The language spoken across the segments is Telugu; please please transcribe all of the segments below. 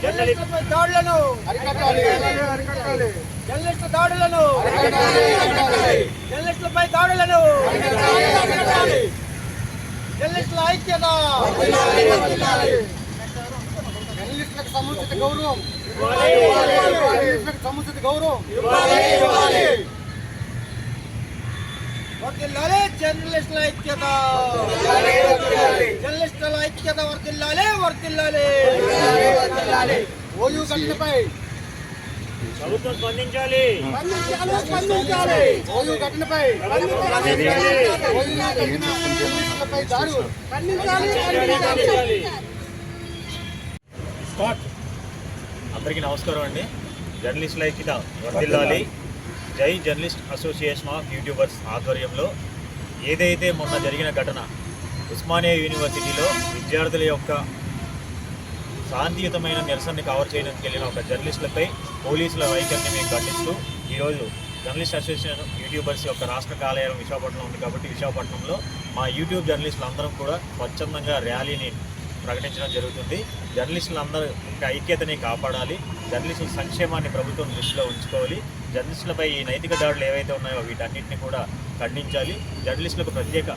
జర్నలిస్టులపై దాడులను అరికట్టాలి. జర్నలిస్టు దాడులను జర్నలిస్టులపై దాడులను జర్నలిస్టుల ఐక్యత, జర్నలిస్టులకు సముచిత గౌరవం, సముచిత గౌరవం వర్ధిల్లాలి. జర్నలిస్టుల ఐక్యత, జర్నలిస్టుల ఐక్యత వర్ధిల్లాలి, వర్ధిల్లాలి. ఓయూ ఘటనపై ప్రభుత్వం స్పందించాలి. ఓయూ ఘటనపై జర్నలిస్టులపై దాడులు అందరికీ నమస్కారం అండి. జర్నలిస్టుల ఐక్యత వర్ధిల్లాలి. జై జర్నలిస్ట్ అసోసియేషన్ ఆఫ్ యూట్యూబర్స్ ఆధ్వర్యంలో ఏదైతే మొన్న జరిగిన ఘటన ఉస్మానియా యూనివర్సిటీలో విద్యార్థుల యొక్క శాంతియుతమైన నిరసనని కవర్ చేయడానికి వెళ్ళిన ఒక జర్నలిస్టులపై పోలీసుల వైఖరిని మేము ఖండిస్తూ ఈరోజు జర్నలిస్ట్ అసోసియేషన్ యూట్యూబర్స్ యొక్క రాష్ట్ర కార్యాలయం విశాఖపట్నం ఉంది కాబట్టి విశాఖపట్నంలో మా యూట్యూబ్ జర్నలిస్టులు అందరం కూడా స్వచ్ఛందంగా ర్యాలీని ప్రకటించడం జరుగుతుంది. జర్నలిస్టులందరూ యొక్క ఐక్యతని కాపాడాలి. జర్నలిస్టుల సంక్షేమాన్ని ప్రభుత్వం దృష్టిలో ఉంచుకోవాలి. జర్నలిస్టులపై ఈ నైతిక దాడులు ఏవైతే ఉన్నాయో వీటన్నిటిని కూడా ఖండించాలి. జర్నలిస్టులకు ప్రత్యేక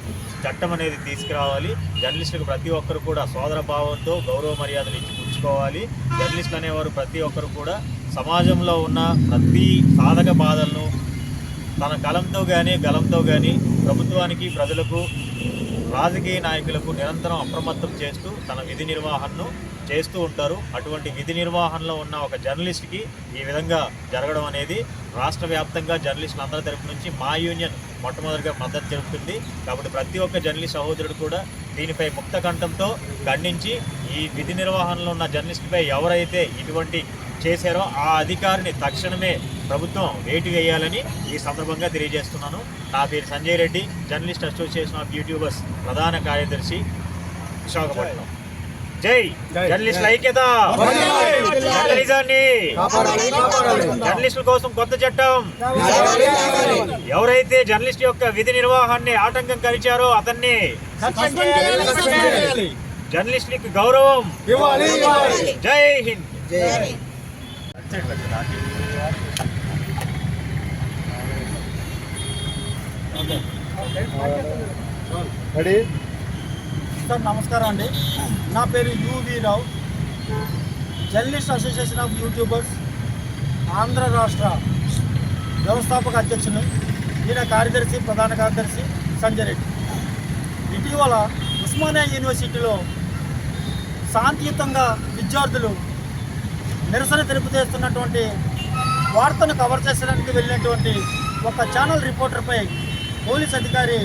చట్టం అనేది తీసుకురావాలి. జర్నలిస్టులకు ప్రతి ఒక్కరు కూడా సోదర భావంతో గౌరవ మర్యాదలు ఇచ్చి పుచ్చుకోవాలి. జర్నలిస్టులు అనేవారు ప్రతి ఒక్కరు కూడా సమాజంలో ఉన్న ప్రతి సాధక బాధలను తన కలంతో కానీ గలంతో కానీ ప్రభుత్వానికి, ప్రజలకు, రాజకీయ నాయకులకు నిరంతరం అప్రమత్తం చేస్తూ తన విధి నిర్వహణను చేస్తూ ఉంటారు. అటువంటి విధి నిర్వహణలో ఉన్న ఒక జర్నలిస్ట్కి ఈ విధంగా జరగడం అనేది రాష్ట్ర వ్యాప్తంగా జర్నలిస్టులు అందరి తరపు నుంచి మా యూనియన్ మొట్టమొదటిగా మద్దతు తెలుపుతుంది. కాబట్టి ప్రతి ఒక్క జర్నలిస్ట్ సహోదరుడు కూడా దీనిపై ముక్త కంఠంతో ఖండించి ఈ విధి నిర్వహణలో ఉన్న జర్నలిస్టుపై ఎవరైతే ఇటువంటి చేశారో ఆ అధికారిని తక్షణమే ప్రభుత్వం వేటు వేయాలని ఈ సందర్భంగా తెలియజేస్తున్నాను. నా పేరు Sanjay Reddy, journalist association of YouTubers ప్రధాన కార్యదర్శి, విశాఖపట్నం. జై జర్నలిస్టుల ఐక్యత, జర్నలిజాన్ని, జర్నలిస్టుల కోసం కొత్త చట్టం, ఎవరైతే జర్నలిస్ట్ యొక్క విధి నిర్వహణని ఆటంకం కలిచారో అతన్ని, జర్నలిస్టులకు గౌరవం. జై హింద్. సార్ నమస్కారం అండి. నా పేరు UV Rao, journalist association of YouTubers Andhra రాష్ట్ర వ్యవస్థాపక అధ్యక్షులు. ఈయన కార్యదర్శి, ప్రధాన కార్యదర్శి సంజయ్ రెడ్డి. ఇటీవల ఉస్మానియా యూనివర్సిటీలో శాంతియుతంగా విద్యార్థులు నిరసన తెలుపుతున్నటువంటి వార్తను కవర్ చేసడానికి వెళ్ళినటువంటి ఒక ఛానల్ రిపోర్టర్పై పోలీస్ అధికారి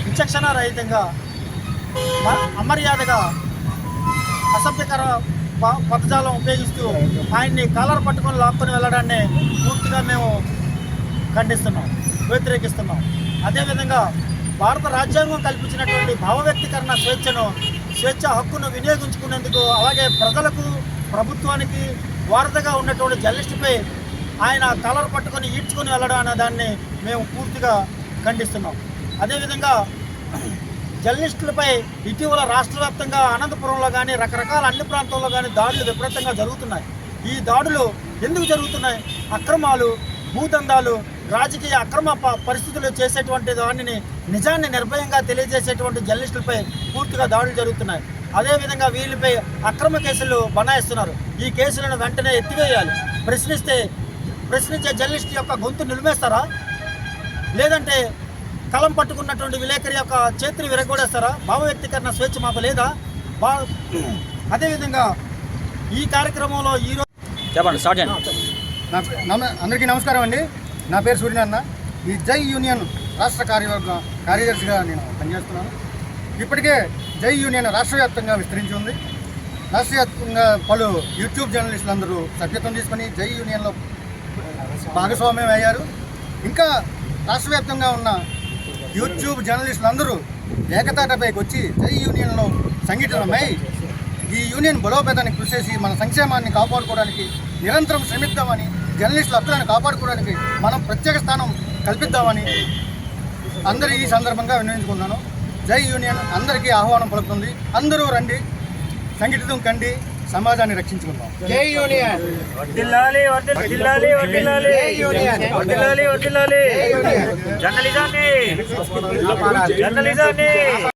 విచక్షణ రహితంగా, అమర్యాదగా, అసభ్యకర పదజాలం ఉపయోగిస్తూ ఆయన్ని కాలర్ పట్టుకొని లాక్కొని వెళ్ళడాన్ని పూర్తిగా మేము ఖండిస్తున్నాం, వ్యతిరేకిస్తున్నాం. అదేవిధంగా భారత రాజ్యాంగం కల్పించినటువంటి భావ వ్యక్తీకరణ స్వేచ్ఛ హక్కును వినియోగించుకునేందుకు, అలాగే ప్రజలకు, ప్రభుత్వానికి వారధిగా ఉన్నటువంటి జర్నలిస్టుపై ఆయన కాలర్ పట్టుకొని ఈడ్చుకొని వెళ్ళడం అనే దాన్ని మేము పూర్తిగా ఖండిస్తున్నాం. అదేవిధంగా జర్నలిస్టులపై ఇటీవల రాష్ట్ర వ్యాప్తంగా అనంతపురంలో కానీ రకరకాల అన్ని ప్రాంతాల్లో కానీ దాడులు విపరీతంగా జరుగుతున్నాయి. ఈ దాడులు ఎందుకు జరుగుతున్నాయి? అక్రమాలు, భూదందాలు, రాజకీయ అక్రమ పరిస్థితులు చేసేటువంటి దానిని, నిజాన్ని నిర్భయంగా తెలియజేసేటువంటి జర్నలిస్టులపై పూర్తిగా దాడులు జరుగుతున్నాయి. అదేవిధంగా వీళ్ళపై అక్రమ కేసులు బనాయిస్తున్నారు. ఈ కేసులను వెంటనే ఎత్తివేయాలి. ప్రశ్నించే జర్నలిస్ట్ యొక్క గొంతు నిలిమేస్తారా? లేదంటే కలం పట్టుకున్నటువంటి విలేకరి యొక్క చేతిని విరగొడేస్తారా? భావ వ్యక్తీకరణ స్వేచ్ఛ మాకు లేదా? అదేవిధంగా ఈ కార్యక్రమంలో ఈరోజు అందరికీ నమస్కారం అండి. నా పేరు సూర్యనారాయణ. ఈ జై యూనియన్ రాష్ట్ర కార్యదర్శిగా నేను పనిచేస్తున్నాను. ఇప్పటికే జై యూనియన్ రాష్ట్ర వ్యాప్తంగా విస్తరించి ఉంది. రాష్ట్ర వ్యాప్తంగా పలు యూట్యూబ్ జర్నలిస్టులు అందరూ సభ్యత్వం తీసుకొని జై యూనియన్లో భాగస్వామ్యం అయ్యారు. ఇంకా రాష్ట్ర వ్యాప్తంగా ఉన్న యూట్యూబ్ జర్నలిస్టులు అందరూ ఏకతాటపైకి వచ్చి జై యూనియన్లో సంఘటితమై ఈ యూనియన్ బలోపేతానికి కృషి చేసి మన సంక్షేమాన్ని కాపాడుకోవడానికి నిరంతరం శ్రమిద్దామని, జర్నలిస్టుల హక్కులను కాపాడుకోవడానికి మనం ప్రత్యేక స్థానం కల్పిద్దామని అందరూ ఈ సందర్భంగా వినియోగించుకున్నాను. జై యూనియన్ అందరికీ ఆహ్వానం పలుకుతుంది. అందరూ రండి. సంఘటితం కండి సమాజాన్ని రక్షించుకుందాం. జై యూనియన్. వర్ధిల్లాలి, వర్ధిల్లాలి, వర్ధిల్లాలి. వర్ధిల్లాలి, వర్ధిల్లాలి. జర్నలిజాన్ని